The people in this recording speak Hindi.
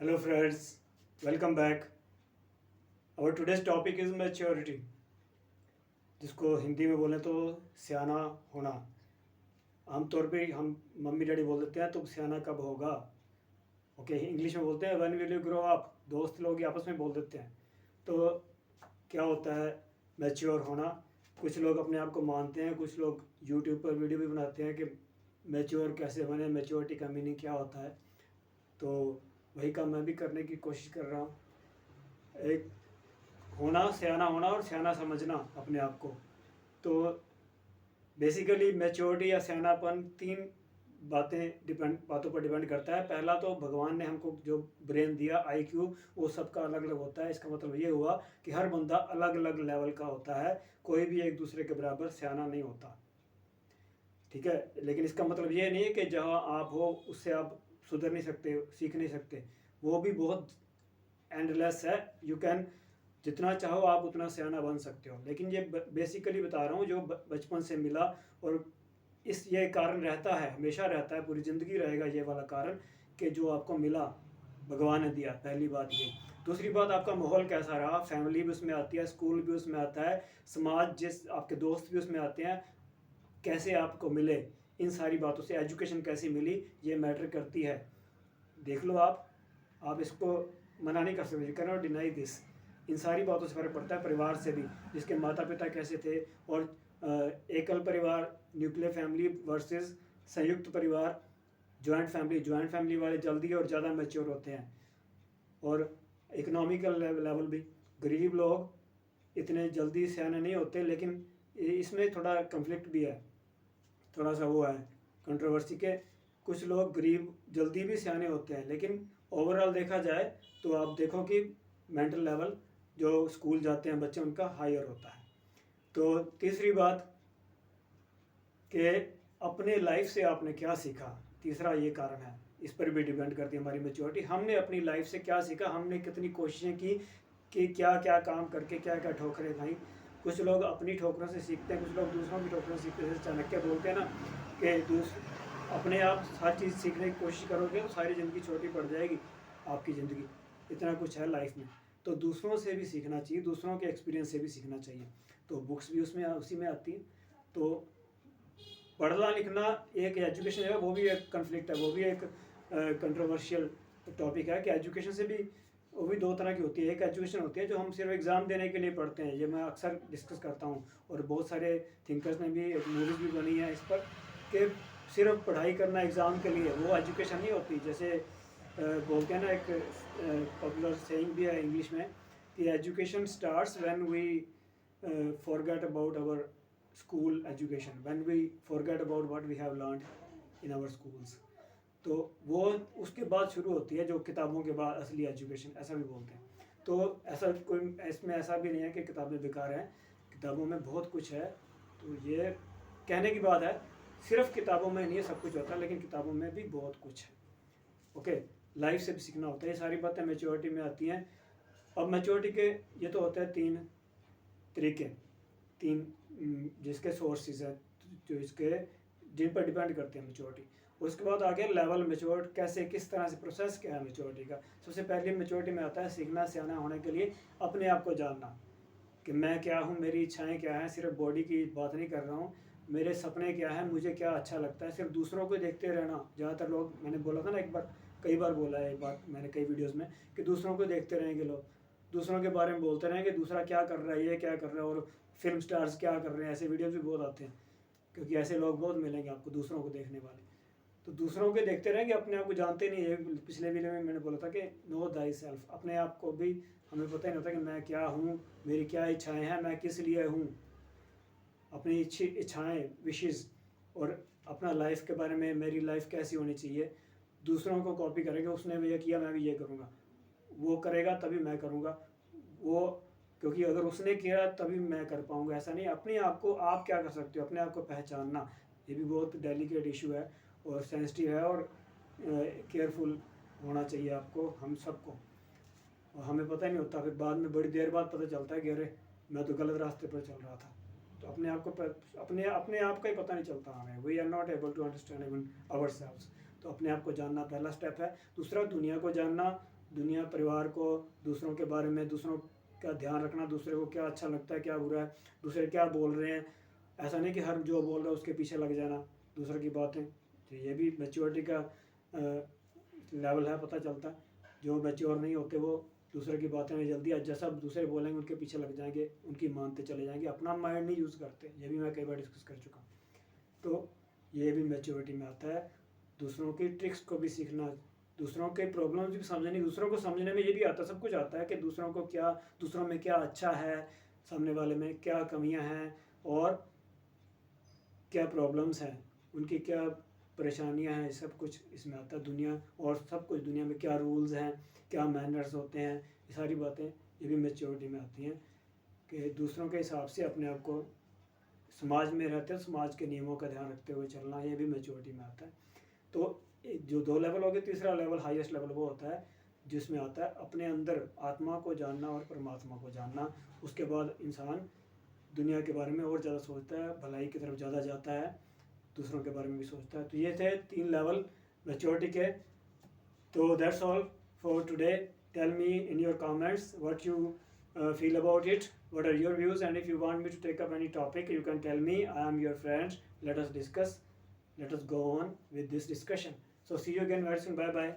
Hello friends, welcome back. Our today's topic is maturity, जिसको हिंदी में बोलें तो सियाना होना। आमतौर पे हम मम्मी डैडी बोल देते हैं तुम सियाना कब होगा। ओके, इंग्लिश में बोलते हैं when will you grow up. दोस्त लोग ही आपस में बोल देते हैं। तो क्या होता है मैच्योर होना? कुछ लोग अपने आप को मानते हैं, कुछ लोग यूट्यूब पर वीडियो भी बनाते हैं कि मैच्योर कैसे बने, मैच्योरिटी का मीनिंग क्या होता है। तो वही काम मैं भी करने की कोशिश कर रहा हूँ। एक होना, सियाना होना और सियाना समझना अपने आप को। तो बेसिकली मैच्योरिटी या सियानापन तीन बातों पर डिपेंड करता है। पहला तो भगवान ने हमको जो ब्रेन दिया, आईक्यू, वो सबका अलग अलग होता है। इसका मतलब ये हुआ कि हर बंदा अलग अलग लेवल का होता है, कोई भी एक दूसरे के बराबर सियाना नहीं होता। ठीक है, लेकिन इसका मतलब ये नहीं है कि जहाँ आप हो उससे आप सुधर नहीं सकते, सीख नहीं सकते। वो भी बहुत एंडलेस है। यू कैन जितना चाहो आप उतना सियाना बन सकते हो। लेकिन ये बेसिकली बता रहा हूँ जो बचपन से मिला, और ये कारण रहता है, हमेशा रहता है, पूरी ज़िंदगी रहेगा ये वाला कारण कि जो आपको मिला भगवान ने दिया। पहली बात ये। दूसरी बात, आपका माहौल कैसा रहा, फैमिली भी उसमें आती है, स्कूल भी उसमें आता है, समाज, जिस आपके दोस्त भी उसमें आते हैं, कैसे आपको मिले, इन सारी बातों से, एजुकेशन कैसी मिली, ये मैटर करती है। देख लो आप इसको मना नहीं कर सकते, you can not deny this. इन सारी बातों से फ़र्क पड़ता है। परिवार से भी, जिसके माता पिता कैसे थे, और एकल परिवार, न्यूक्लियर फैमिली वर्सेस संयुक्त परिवार, जॉइंट फैमिली वाले जल्दी और ज़्यादा मैच्योर होते हैं। और इकोनॉमिकल लेवल भी, गरीब लोग इतने जल्दी सियाने नहीं होते। लेकिन इसमें थोड़ा कन्फ्लिक्ट भी है, थोड़ा सा वो है कंट्रोवर्सी के। कुछ लोग गरीब जल्दी भी सियाने होते हैं, लेकिन ओवरऑल देखा जाए तो आप देखो कि मेंटल लेवल जो स्कूल जाते हैं बच्चे, उनका हायर होता है। तो तीसरी बात कि अपने लाइफ से आपने क्या सीखा, तीसरा ये कारण है। इस पर भी डिपेंड करती है हमारी मैच्योरिटी। हमने अपनी लाइफ से क्या सीखा, हमने कितनी कोशिशें की कि क्या क्या काम करके क्या क्या ठोकरें खाई। कुछ लोग अपनी ठोकरों से सीखते हैं, कुछ लोग दूसरों की ठोकरों से सीखते हैं। जैसे चाणक्य बोलते हैं ना कि अपने आप हर चीज़ सीखने की कोशिश करोगे तो सारी ज़िंदगी छोटी पड़ जाएगी। आपकी ज़िंदगी इतना कुछ है लाइफ में, तो दूसरों से भी सीखना चाहिए, दूसरों के एक्सपीरियंस से भी सीखना चाहिए। तो बुक्स भी उसमें उसी में आती हैं। तो पढ़ना लिखना एक एजुकेशन है, वो भी एक कन्फ्लिक्ट है, वो भी एक कंट्रोवर्शियल टॉपिक है कि एजुकेशन से भी, वो भी दो तरह की होती है। एक एजुकेशन होती है जो हम सिर्फ एग्ज़ाम देने के लिए पढ़ते हैं, ये मैं अक्सर डिस्कस करता हूँ, और बहुत सारे थिंकर्स ने भी, मूवीज़ भी बनी है इस पर, कि सिर्फ पढ़ाई करना एग्ज़ाम के लिए, वो एजुकेशन नहीं होती। जैसे बोलते हैं ना, एक पॉपुलर सेइंग भी है इंग्लिश में कि education starts when we forget about our school education, when we forget about what we have learned in our schools. तो वो उसके बाद शुरू होती है, जो किताबों के बाद असली एजुकेशन, ऐसा भी बोलते हैं। तो ऐसा कोई, इसमें ऐसा भी नहीं है कि किताबें बेकार हैं, किताबों में बहुत कुछ है। तो ये कहने की बात है, सिर्फ किताबों में नहीं है सब कुछ होता है, लेकिन किताबों में भी बहुत कुछ है। ओके, लाइफ से भी सीखना होता है। ये सारी बातें मैच्योरिटी में आती हैं। अब मैच्योरिटी के ये तो होते हैं तीन तरीके, जिसके सोर्सेज हैं, जो इसके जिन पर डिपेंड करते हैं मैच्योरिटी। उसके बाद आगे लेवल मैच्योर्ड, कैसे, किस तरह से प्रोसेस क्या है मैच्योरिटी का। सबसे पहले मैच्योरिटी में आता है सीखना, सियाना होने के लिए अपने आप को जानना कि मैं क्या हूँ, मेरी इच्छाएं क्या हैं। सिर्फ बॉडी की बात नहीं कर रहा हूँ, मेरे सपने क्या हैं, मुझे क्या अच्छा लगता है। सिर्फ दूसरों को देखते रहना, ज़्यादातर लोग, मैंने बोला था ना एक बार, कई बार बोला है ये बात मैंने कई वीडियोस में, कि दूसरों को देखते रहेंगे लोग, दूसरों के बारे में बोलते रहेंगे, दूसरा क्या कर रहा है, ये क्या कर रहा है, और फिल्म स्टार्स क्या कर रहे हैं, ऐसे वीडियोज़ भी बहुत आते हैं, क्योंकि ऐसे लोग बहुत मिलेंगे आपको दूसरों को देखने वाले। तो दूसरों के देखते रहेंगे, अपने आप को जानते नहीं है। पिछले वीडियो में मैंने बोला था कि नो दाई सेल्फ, अपने आप को भी हमें पता ही नहीं होता कि मैं क्या हूँ, मेरी क्या इच्छाएं हैं, मैं किस लिए हूँ। अपनी इच्छाएं, विशेज़, और अपना लाइफ के बारे में, मेरी लाइफ कैसी होनी चाहिए। दूसरों को कॉपी करेंगे, उसने भी ये किया मैं भी ये करूँगा, वो करेगा तभी मैं करूँगा, वो, क्योंकि अगर उसने किया तभी मैं कर पाऊँगा, ऐसा नहीं। अपने आप को, आप क्या कर सकते हो, अपने आप को पहचानना, ये भी बहुत डेलिकेट इशू है और सेंसिटिव है, और केयरफुल होना चाहिए आपको, हम सबको। और हमें पता ही नहीं होता, फिर बाद में बड़ी देर बाद पता चलता है कि अरे मैं तो गलत रास्ते पर चल रहा था। तो अपने आप को अपने अपने आप का ही पता नहीं चलता हमें। We are not able to understand even ourselves. तो अपने आप को जानना पहला स्टेप है। दूसरा, दुनिया को जानना, दुनिया परिवार को, दूसरों के बारे में, दूसरों का ध्यान रखना, दूसरे को क्या अच्छा लगता है क्या बुरा है, दूसरे क्या बोल रहे हैं, ऐसा नहीं कि हर जो बोल रहा है उसके पीछे लग जाना दूसरों की बातें। तो ये भी मैच्योरिटी का लेवल है, पता चलता है। जो मैच्योर नहीं होते वो दूसरे की बातें में जल्दी जैसा दूसरे बोलेंगे उनके पीछे लग जाएंगे, उनकी मानते चले जाएंगे, अपना माइंड नहीं यूज़ करते। ये भी मैं कई बार डिस्कस कर चुका हूँ। तो ये भी मैच्योरिटी में आता है। दूसरों की ट्रिक्स को भी सीखना, दूसरों के प्रॉब्लम्स भी समझने, दूसरों को समझने में ये भी आता है, सब कुछ आता है कि दूसरों को क्या, दूसरों में क्या अच्छा है, सामने वाले में क्या कमियां हैं और क्या प्रॉब्लम्स हैं, उनकी क्या परेशानियां हैं, सब कुछ इसमें आता है। दुनिया और सब कुछ, दुनिया में क्या रूल्स हैं, क्या मैनर्स होते हैं, ये सारी बातें ये भी मैच्योरिटी में आती हैं कि दूसरों के हिसाब से अपने आप को, समाज में रहते हैं समाज के नियमों का ध्यान रखते हुए चलना, ये भी मैच्योरिटी में आता है। तो जो 2 लेवल हो गए, तीसरा लेवल हाईएस्ट लेवल वो होता है जिसमें आता है अपने अंदर आत्मा को जानना और परमात्मा को जानना। उसके बाद इंसान दुनिया के बारे में और ज़्यादा सोचता है, भलाई की तरफ ज़्यादा जाता है, दूसरों के बारे में भी सोचता है। तो ये थे 3 लेवल मैच्योरिटी के। तो that's all for today. Tell me in your comments what you feel about it, what are your views, and if you want me to take up any topic you can tell me. I am your friend, let us discuss, let us go on with this discussion. So see you again very soon, bye bye.